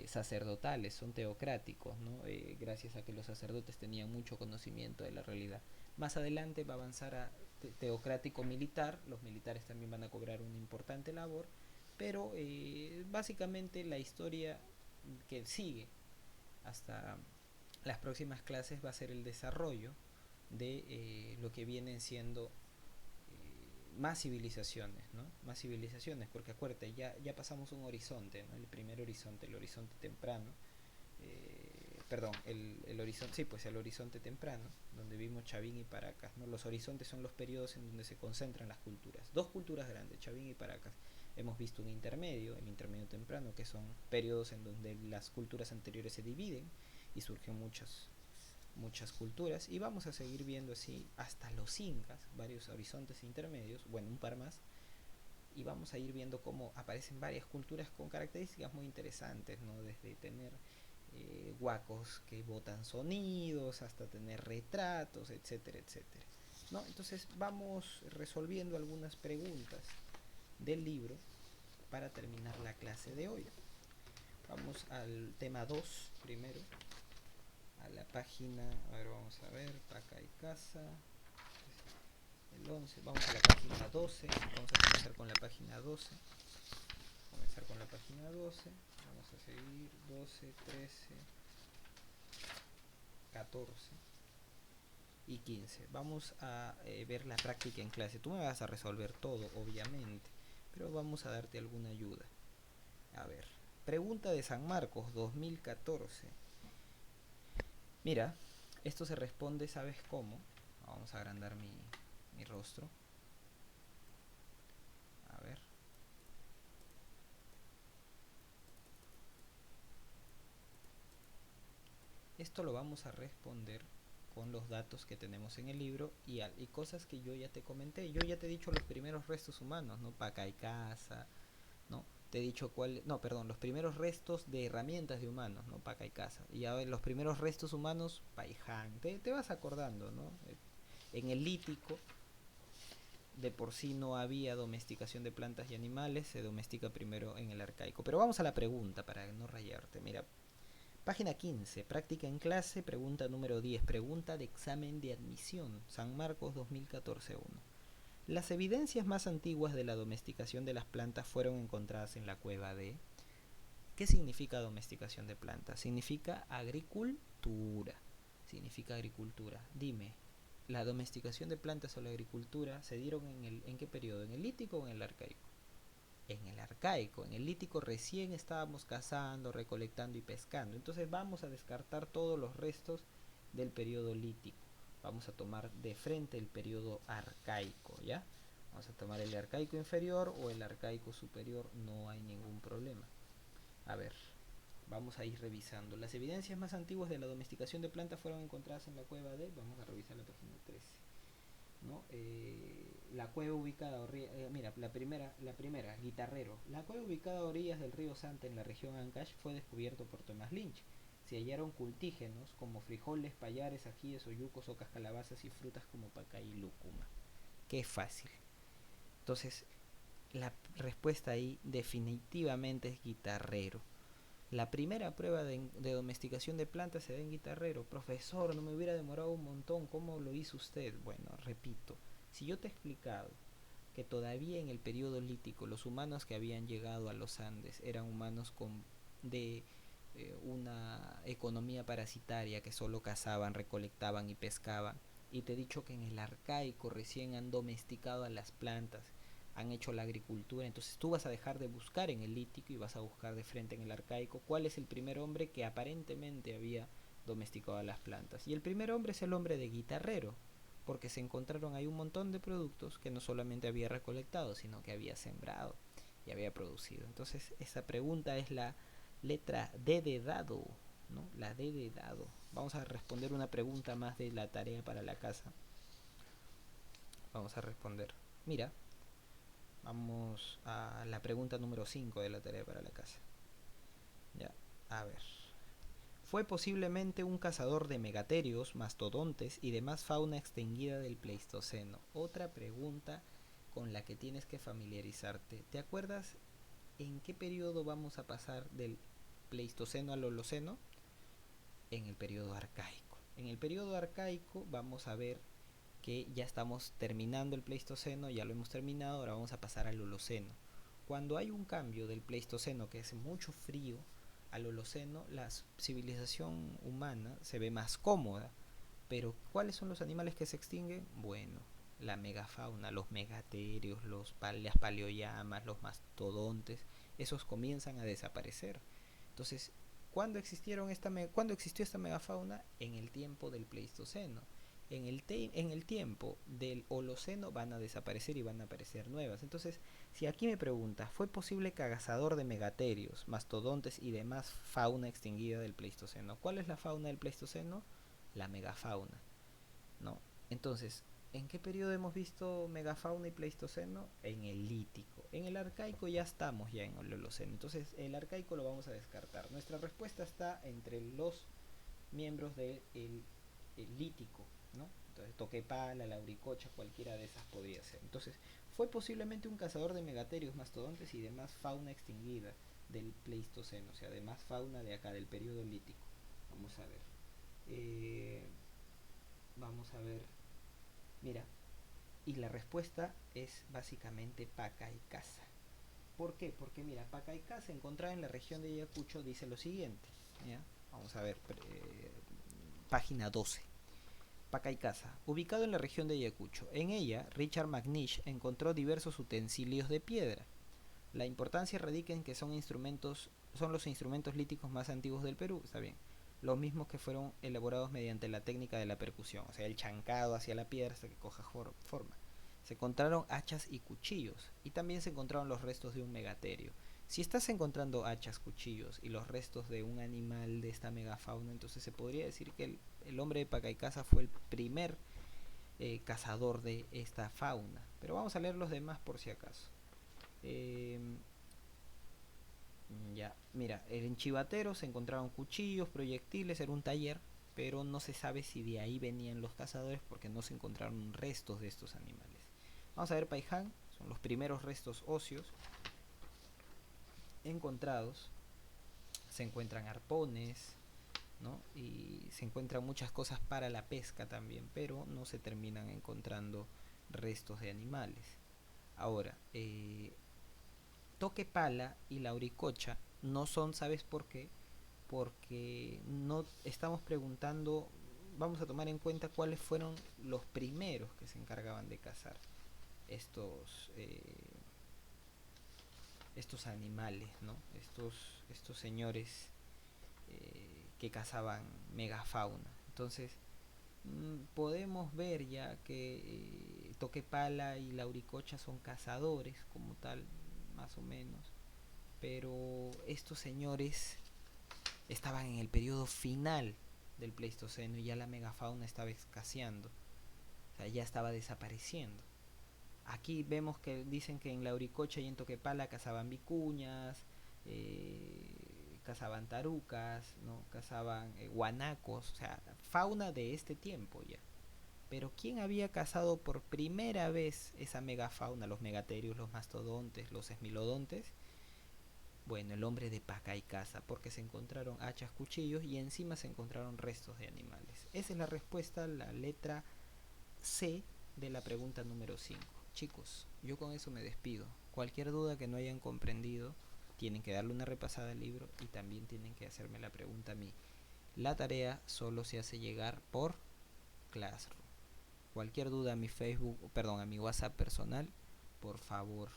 sacerdotales, son teocráticos, ¿no? Gracias a que los sacerdotes tenían mucho conocimiento de la realidad. Más adelante va a avanzar a teocrático militar, los militares también van a cobrar una importante labor, pero básicamente la historia que sigue hasta las próximas clases va a ser el desarrollo de lo que vienen siendo más civilizaciones, ¿no? Más civilizaciones, porque acuérdate, ya pasamos un horizonte, ¿no? El primer horizonte, el horizonte temprano, perdón, el horizonte, sí, pues el horizonte temprano, donde vimos Chavín y Paracas, ¿no? Los horizontes son los periodos en donde se concentran las culturas, dos culturas grandes, Chavín y Paracas. Hemos visto un intermedio, el intermedio temprano, que son periodos en donde las culturas anteriores se dividen y surgen muchas culturas, y vamos a seguir viendo así hasta los incas, varios horizontes intermedios, bueno, un par más, y vamos a ir viendo cómo aparecen varias culturas con características muy interesantes, ¿no? Desde tener huacos que botan sonidos hasta tener retratos, etcétera, etcétera, ¿no? Entonces vamos resolviendo algunas preguntas del libro para terminar la clase de hoy. Vamos al tema 2 primero, a la página, a ver, vamos a ver, Paca y Casa, el 11, vamos a la página 12, vamos a comenzar con la página 12, vamos a seguir 12, 13, 14 y 15. Vamos a ver la práctica en clase. Tú me vas a resolver todo, obviamente, pero vamos a darte alguna ayuda. A ver, pregunta de San Marcos 2014. Mira, esto se responde, ¿sabes cómo? Vamos a agrandar mi rostro. A ver. Esto lo vamos a responder con los datos que tenemos en el libro y cosas que yo ya te comenté. Yo ya te he dicho los primeros restos humanos, ¿no? Paca y casa, ¿no? Te he dicho los primeros restos de herramientas de humanos, ¿no? Paca y casa. Y ahora los primeros restos humanos, Paiján. Te vas acordando, ¿no? En el lítico, de por sí no había domesticación de plantas y animales, se domestica primero en el arcaico. Pero vamos a la pregunta para no rayarte. Mira, página 15, práctica en clase, pregunta número 10, pregunta de examen de admisión, San Marcos 2014-1. Las evidencias más antiguas de la domesticación de las plantas fueron encontradas en la cueva de... ¿Qué significa domesticación de plantas? Significa agricultura. Significa agricultura. Dime, ¿la domesticación de plantas o la agricultura se dieron en qué periodo? ¿En el lítico o en el arcaico? En el arcaico. En el lítico recién estábamos cazando, recolectando y pescando. Entonces vamos a descartar todos los restos del periodo lítico. Vamos a tomar de frente el periodo arcaico, ¿ya? Vamos a tomar el arcaico inferior o el arcaico superior, no hay ningún problema. A ver, Vamos a ir revisando. Las evidencias más antiguas de la domesticación de plantas fueron encontradas en la cueva de... Vamos a revisar la página 13. ¿No? La cueva ubicada... mira, la primera, Guitarrero. La cueva ubicada a orillas del río Santa en la región Ancash fue descubierto por Thomas Lynch. Se hallaron cultígenos como frijoles, payares, ajíes, oyucos, ocas, calabazas y frutas como pacay y lúcuma. Qué fácil. Entonces, la respuesta ahí definitivamente es Guitarrero. La primera prueba de domesticación de plantas se da en Guitarrero. Profesor, no me hubiera demorado un montón. ¿Cómo lo hizo usted? Bueno, repito, si yo te he explicado que todavía en el periodo lítico los humanos que habían llegado a los Andes eran humanos de una economía parasitaria, que solo cazaban, recolectaban y pescaban, y te he dicho que en el arcaico recién han domesticado a las plantas, han hecho la agricultura, entonces tú vas a dejar de buscar en el lítico y vas a buscar de frente en el arcaico cuál es el primer hombre que aparentemente había domesticado a las plantas. Y el primer hombre es el hombre de Guitarrero, porque se encontraron ahí un montón de productos que no solamente había recolectado, sino que había sembrado y había producido. Entonces esa pregunta es la letra D de dado, ¿no? La D de dado. Vamos a responder una pregunta más de la tarea para la casa. Vamos a responder. Mira, vamos a la pregunta número 5 de la tarea para la casa. Ya, a ver. Fue posiblemente un cazador de megaterios, mastodontes y demás fauna extinguida del Pleistoceno. Otra pregunta con la que tienes que familiarizarte. ¿Te acuerdas en qué periodo vamos a pasar del Pleistoceno al Holoceno? En el periodo arcaico. En el periodo arcaico vamos a ver que ya estamos terminando el Pleistoceno, ya lo hemos terminado, ahora vamos a pasar al Holoceno. Cuando hay un cambio del Pleistoceno, que hace mucho frío, al Holoceno, la civilización humana se ve más cómoda. Pero ¿cuáles son los animales que se extinguen? Bueno, la megafauna, los megaterios, las paleoyamas, los mastodontes, esos comienzan a desaparecer. Entonces, ¿cuándo existió esta megafauna? En el tiempo del Pleistoceno. En el tiempo del Holoceno van a desaparecer y van a aparecer nuevas. Entonces, si aquí me preguntas, ¿fue posible cazador de megaterios, mastodontes y demás fauna extinguida del Pleistoceno? ¿Cuál es la fauna del Pleistoceno? La megafauna, ¿no? Entonces, ¿en qué periodo hemos visto megafauna y Pleistoceno? En el lítico. En el arcaico ya estamos ya en el Holoceno. Entonces, el arcaico lo vamos a descartar. Nuestra respuesta está entre los miembros del lítico, ¿no? Entonces, Toquepala, Lauricocha, cualquiera de esas podría ser. Entonces, fue posiblemente un cazador de megaterios, mastodontes y demás fauna extinguida del Pleistoceno, o sea, demás fauna de acá, del periodo lítico. Vamos a ver. Vamos a ver. Mira, y la respuesta es básicamente Pacaycasa. ¿Por qué? Porque mira, Pacaycasa, encontrada en la región de Ayacucho, dice lo siguiente. ¿Ya? Vamos a ver, página 12. Pacaycasa, ubicado en la región de Ayacucho. En ella, Richard McNish encontró diversos utensilios de piedra. La importancia radica en que son los instrumentos líticos más antiguos del Perú, está bien. Los mismos que fueron elaborados mediante la técnica de la percusión, o sea, el chancado hacia la piedra hasta que coja forma. Se encontraron hachas y cuchillos, y también se encontraron los restos de un megaterio. Si estás encontrando hachas, cuchillos y los restos de un animal de esta megafauna, entonces se podría decir que el hombre de Pacaycasa fue el primer cazador de esta fauna. Pero vamos a leer los demás por si acaso. Ya, mira, en Chivatero se encontraron cuchillos, proyectiles, era un taller, pero no se sabe si de ahí venían los cazadores porque no se encontraron restos de estos animales. Vamos a ver Paiján, son los primeros restos óseos encontrados. Se encuentran arpones, ¿no? Y se encuentran muchas cosas para la pesca también, pero no se terminan encontrando restos de animales. Ahora, Toquepala y Lauricocha no son, ¿sabes por qué? Porque no estamos preguntando, vamos a tomar en cuenta cuáles fueron los primeros que se encargaban de cazar estos animales, ¿no? Estos señores que cazaban megafauna. Entonces, podemos ver ya que Toquepala y Lauricocha son cazadores como tal, más o menos, pero estos señores estaban en el periodo final del Pleistoceno y ya la megafauna estaba escaseando, o sea, ya estaba desapareciendo. Aquí vemos que dicen que en Lauricocha y en Toquepala cazaban vicuñas, cazaban tarucas, ¿no? Cazaban guanacos, o sea, fauna de este tiempo ya. Pero ¿quién había cazado por primera vez esa megafauna? Los megaterios, los mastodontes, los esmilodontes. Bueno, el hombre de paca y caza, porque se encontraron hachas, cuchillos y encima se encontraron restos de animales. Esa es la respuesta, la letra C de la pregunta número 5. Chicos, yo con eso me despido. Cualquier duda que no hayan comprendido, tienen que darle una repasada al libro y también tienen que hacerme la pregunta a mí. La tarea solo se hace llegar por Classroom. Cualquier duda a mi Facebook, perdón, a mi WhatsApp personal, por favor,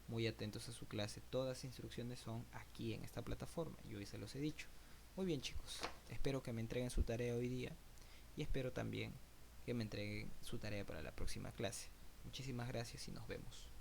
muy atentos a su clase. Todas las instrucciones son aquí en esta plataforma. Yo hoy se los he dicho. Muy bien, chicos. Espero que me entreguen su tarea hoy día y espero también que me entreguen su tarea para la próxima clase. Muchísimas gracias y nos vemos.